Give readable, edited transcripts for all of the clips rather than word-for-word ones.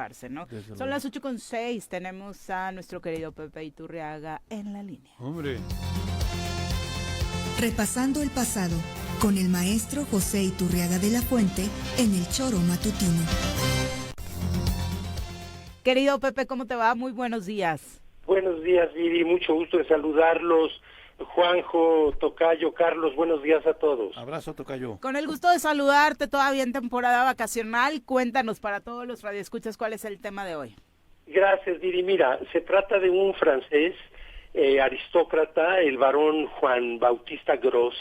enojarse, ¿no? Desde Son luego. las 8:06, tenemos a nuestro querido Pepe Iturriaga en la línea. Hombre. Repasando el pasado, con el maestro José Iturriaga de la Fuente en el Choro Matutino. Querido Pepe, ¿cómo te va? Muy buenos días. Buenos días, Viri, mucho gusto de saludarlos. Juanjo, Tocayo, Carlos, buenos días a todos. Abrazo, Tocayo. Con el gusto de saludarte todavía en temporada vacacional. Cuéntanos para todos los radioescuchas cuál es el tema de hoy. Gracias, Viri. Mira, se trata de un francés aristócrata, el barón Juan Bautista Gros,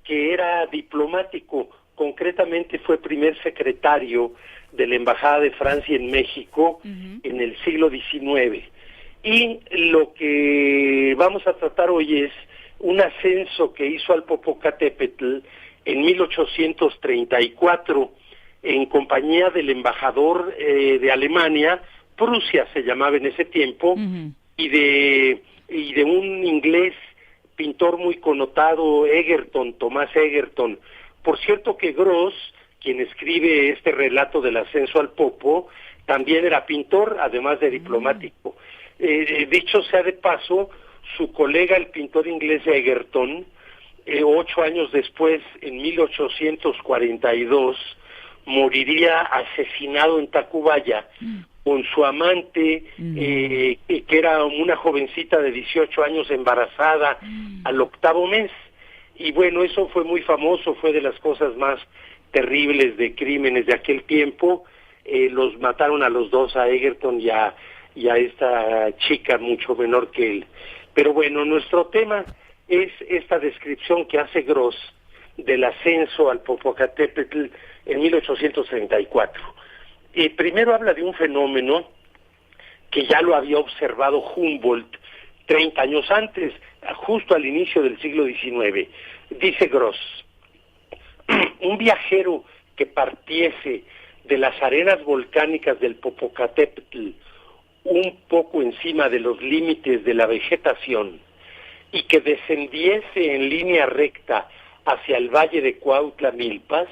que era diplomático, concretamente fue primer secretario de la Embajada de Francia en México en el siglo XIX. Y lo que vamos a tratar hoy es un ascenso que hizo al Popocatépetl en 1834 en compañía del embajador de Alemania, Prusia se llamaba en ese tiempo, y de un inglés pintor muy connotado, Egerton, Tomás Egerton. Por cierto que Gros, quien escribe este relato del ascenso al Popo, también era pintor, además de diplomático. Dicho sea de paso, su colega, el pintor inglés Egerton, 8 años después, en 1842, moriría asesinado en Tacubaya con su amante, que era una jovencita de 18 años embarazada al 8º mes. Y bueno, eso fue muy famoso, fue de las cosas más terribles de crímenes de aquel tiempo. Los mataron a los dos, a Egerton y a esta chica mucho menor que él. Pero bueno, nuestro tema es esta descripción que hace Gros del ascenso al Popocatépetl en 1834. Primero habla de un fenómeno que ya lo había observado Humboldt 30 años antes, justo al inicio del siglo XIX. Dice Gros, un viajero que partiese de las arenas volcánicas del Popocatépetl un poco encima de los límites de la vegetación y que descendiese en línea recta hacia el valle de Cuautla-Milpas,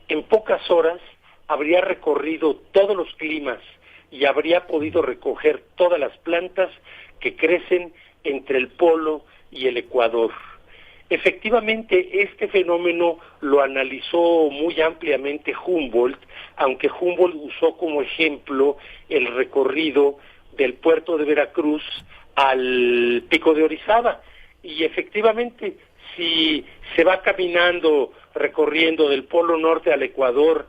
en pocas horas habría recorrido todos los climas y habría podido recoger todas las plantas que crecen entre el polo y el ecuador. Efectivamente, este fenómeno lo analizó muy ampliamente Humboldt, aunque Humboldt usó como ejemplo el recorrido del puerto de Veracruz al pico de Orizaba. Y efectivamente, si se va caminando, recorriendo del polo norte al ecuador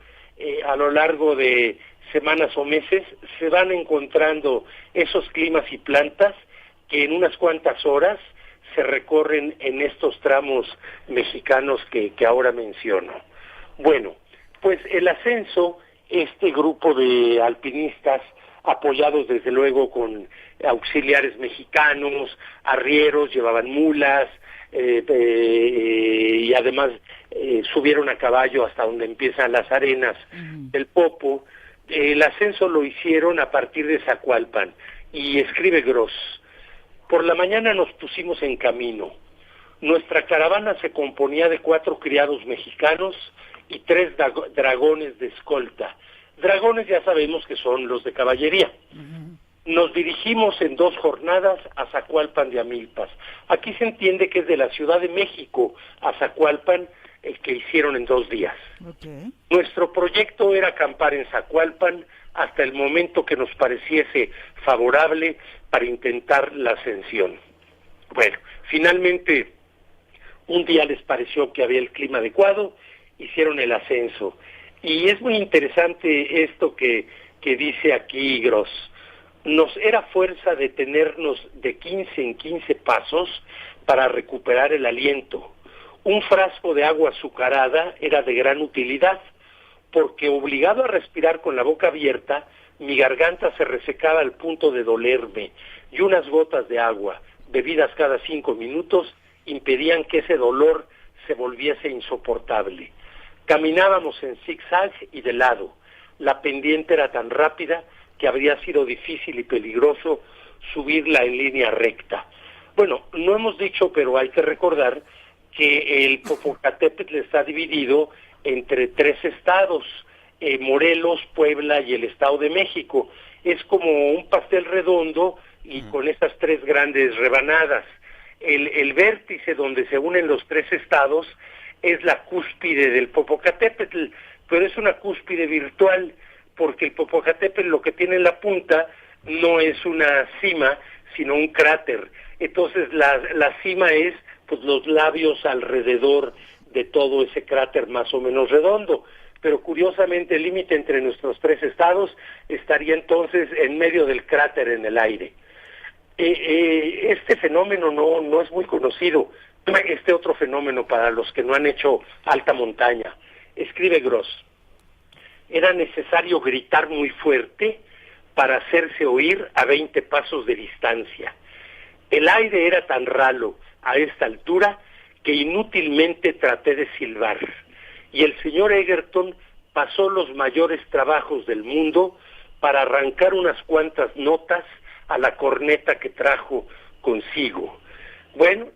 a lo largo de semanas o meses, se van encontrando esos climas y plantas que en unas cuantas horas se recorren en estos tramos mexicanos que ahora menciono. Bueno, pues el ascenso, este grupo de alpinistas, apoyados desde luego con auxiliares mexicanos, arrieros, llevaban mulas, y además subieron a caballo hasta donde empiezan las arenas del Popo. El ascenso lo hicieron a partir de Zacualpan, y escribe Gros: por la mañana nos pusimos en camino. Nuestra caravana se componía de 4 criados mexicanos y 3 dragones de escolta. Dragones ya sabemos que son los de caballería. Nos dirigimos en 2 jornadas a Zacualpan de Amilpas. Aquí se entiende que es de la Ciudad de México a Zacualpan, que hicieron en 2 días. Okay. Nuestro proyecto era acampar en Zacualpan hasta el momento que nos pareciese favorable para intentar la ascensión. Bueno, finalmente un día les pareció que había el clima adecuado, hicieron el ascenso. Y es muy interesante esto que dice aquí Gros. Nos era fuerza detenernos de 15 en 15 pasos para recuperar el aliento. Un frasco de agua azucarada era de gran utilidad, porque obligado a respirar con la boca abierta, mi garganta se resecaba al punto de dolerme, y unas gotas de agua, bebidas cada 5 minutos, impedían que ese dolor se volviese insoportable. Caminábamos en zigzag y de lado. La pendiente era tan rápida que habría sido difícil y peligroso subirla en línea recta. Bueno, no hemos dicho, pero hay que recordar que el Popocatépetl está dividido entre 3 estados, Morelos, Puebla y el Estado de México. Es como un pastel redondo y con estas tres grandes rebanadas. El vértice donde se unen los tres estados es la cúspide del Popocatépetl, pero es una cúspide virtual, porque el Popocatépetl lo que tiene en la punta no es una cima, sino un cráter. Entonces la cima es pues los labios alrededor de todo ese cráter más o menos redondo. Pero curiosamente el límite entre nuestros tres estados estaría entonces en medio del cráter en el aire. Este fenómeno no es muy conocido. Este otro fenómeno para los que no han hecho alta montaña. Escribe Gross: era necesario gritar muy fuerte para hacerse oír a 20 pasos de distancia. El aire era tan ralo a esta altura que inútilmente traté de silbar. Y el señor Egerton pasó los mayores trabajos del mundo para arrancar unas cuantas notas a la corneta que trajo consigo. Bueno,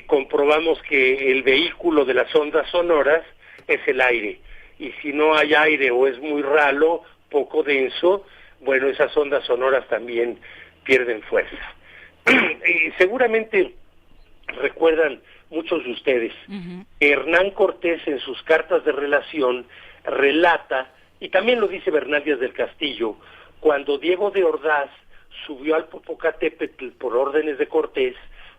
comprobamos que el vehículo de las ondas sonoras es el aire, y si no hay aire o es muy ralo, poco denso, bueno, esas ondas sonoras también pierden fuerza. Y seguramente recuerdan muchos de ustedes, Hernán Cortés en sus cartas de relación relata, y también lo dice Bernal Díaz del Castillo, cuando Diego de Ordaz subió al Popocatépetl por órdenes de Cortés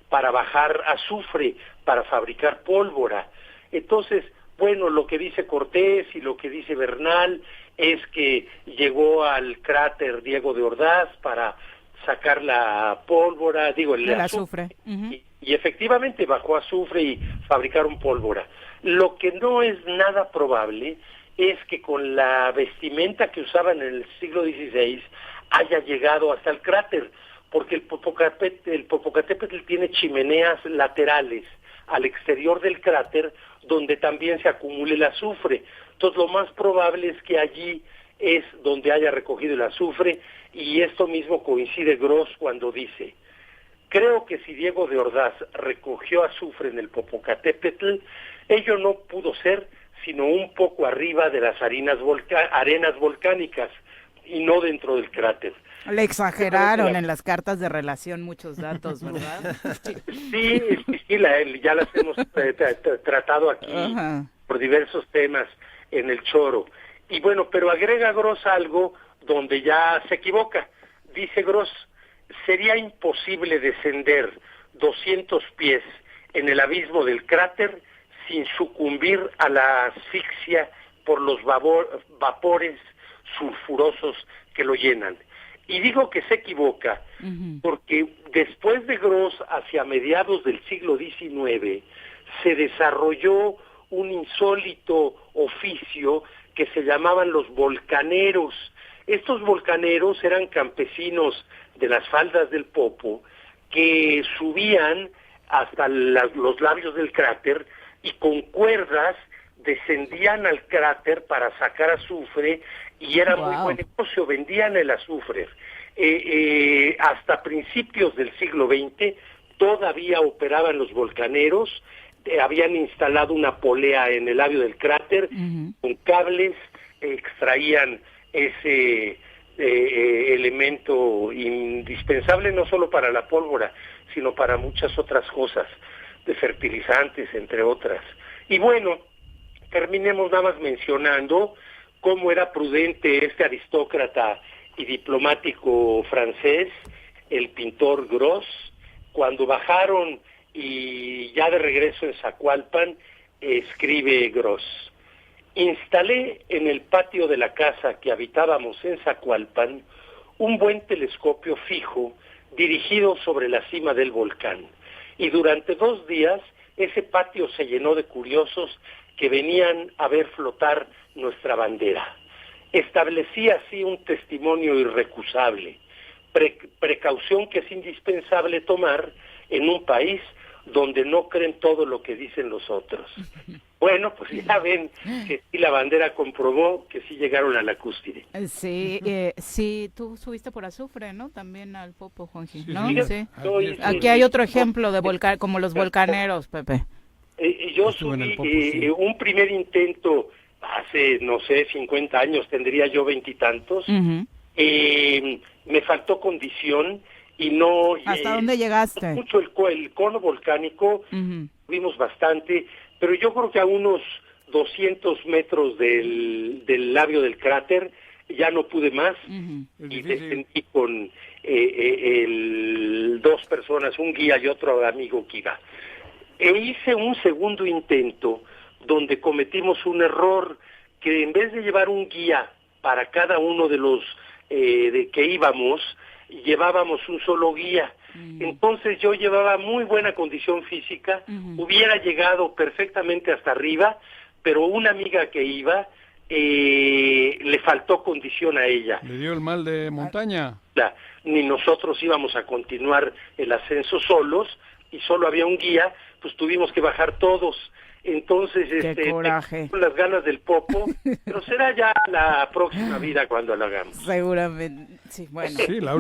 para bajar azufre, para fabricar pólvora. Entonces, bueno, lo que dice Cortés y lo que dice Bernal es que llegó al cráter Diego de Ordaz para sacar la pólvora, el azufre. Y efectivamente bajó azufre y fabricaron pólvora. Lo que no es nada probable es que con la vestimenta que usaban en el siglo XVI haya llegado hasta el cráter, porque el Popocatépetl tiene chimeneas laterales al exterior del cráter donde también se acumula el azufre. Entonces lo más probable es que allí es donde haya recogido el azufre, y esto mismo coincide Gross cuando dice: creo que si Diego de Ordaz recogió azufre en el Popocatépetl, ello no pudo ser sino un poco arriba de las arenas volcánicas y no dentro del cráter. Le exageraron en las cartas de relación muchos datos, ¿verdad? Sí, ya las hemos tratado aquí por diversos temas en el choro. Y bueno, pero agrega Gross algo donde ya se equivoca. Dice Gross: sería imposible descender 200 pies en el abismo del cráter sin sucumbir a la asfixia por los vapores sulfurosos que lo llenan. Y digo que se equivoca porque después de Gross, hacia mediados del siglo XIX, se desarrolló un insólito oficio que se llamaban los volcaneros. Estos volcaneros eran campesinos de las faldas del Popo que subían hasta los labios del cráter y con cuerdas descendían al cráter para sacar azufre, y era muy buen negocio, vendían el azufre. Hasta principios del siglo XX todavía operaban los volcaneros, habían instalado una polea en el labio del cráter, con cables extraían ese elemento indispensable no solo para la pólvora, sino para muchas otras cosas, de fertilizantes, entre otras. Y bueno, terminemos nada más mencionando cómo era prudente este aristócrata y diplomático francés, el pintor Gross, cuando bajaron y ya de regreso en Zacualpan, escribe Gross: instalé en el patio de la casa que habitábamos en Zacualpan un buen telescopio fijo dirigido sobre la cima del volcán, y durante 2 días ese patio se llenó de curiosos que venían a ver flotar nuestra bandera. Establecí así un testimonio irrecusable, precaución que es indispensable tomar en un país donde no creen todo lo que dicen los otros. Bueno, pues ya ven que sí, la bandera comprobó que sí llegaron a la cúspide. Sí, sí, tú subiste por azufre, ¿no? También al Popo, Juanji, ¿no? Sí. Aquí hay otro ejemplo de como los volcaneros, Pepe. Yo subí un primer intento hace, no sé, 50 años, tendría yo 20 y tantos. Me faltó condición y no... ¿Hasta dónde llegaste? Mucho el cono volcánico, vimos bastante, pero yo creo que a unos 200 metros del labio del cráter ya no pude más y descendí con dos personas, un guía y otro amigo que iba. Hice un segundo intento donde cometimos un error, que en vez de llevar un guía para cada uno de los de que íbamos, llevábamos un solo guía. Entonces yo llevaba muy buena condición física, hubiera llegado perfectamente hasta arriba, pero una amiga que iba, le faltó condición a ella. ¿Le dio el mal de montaña? Ni nosotros íbamos a continuar el ascenso solos, y solo había un guía, pues tuvimos que bajar todos. Entonces, ¡qué coraje! Con las ganas del popo, pero será ya la próxima vida cuando lo hagamos. Seguramente, sí, bueno. Sí, la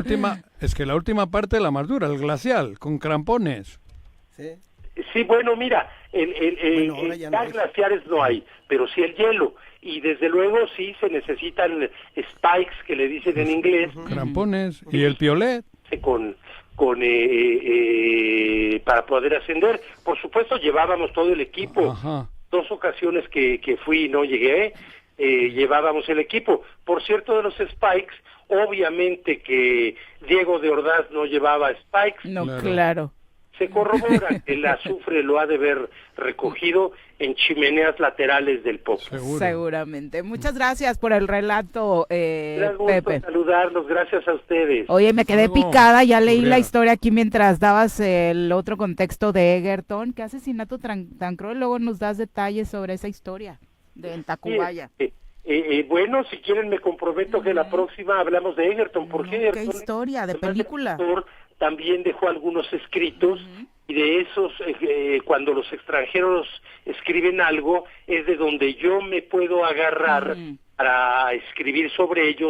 última parte es la más dura, el glacial, con crampones. Sí, bueno, mira, glaciares no hay, pero sí el hielo. Y desde luego sí se necesitan spikes, que le dicen en inglés. Crampones, y el piolet. Para poder ascender. Por supuesto llevábamos todo el equipo. Ajá. 2 ocasiones que fui y no llegué, llevábamos el equipo. Por cierto, de los spikes, obviamente que Diego de Ordaz no llevaba spikes. No, claro. Se corrobora que el azufre lo ha de haber recogido en chimeneas laterales del Popo. Seguramente. Muchas gracias por el relato, Pepe. Saludarlos, gracias a ustedes. Oye, me quedé picada, ya leí la historia aquí mientras dabas el otro contexto de Egerton. ¿Qué asesinato tan cruel? Luego nos das detalles sobre esa historia de Tacubaya. Bueno, si quieren me comprometo que la próxima hablamos de Egerton. Porque ¿qué historia? ¿De película? También dejó algunos escritos, y de esos, cuando los extranjeros escriben algo, es de donde yo me puedo agarrar para escribir sobre ellos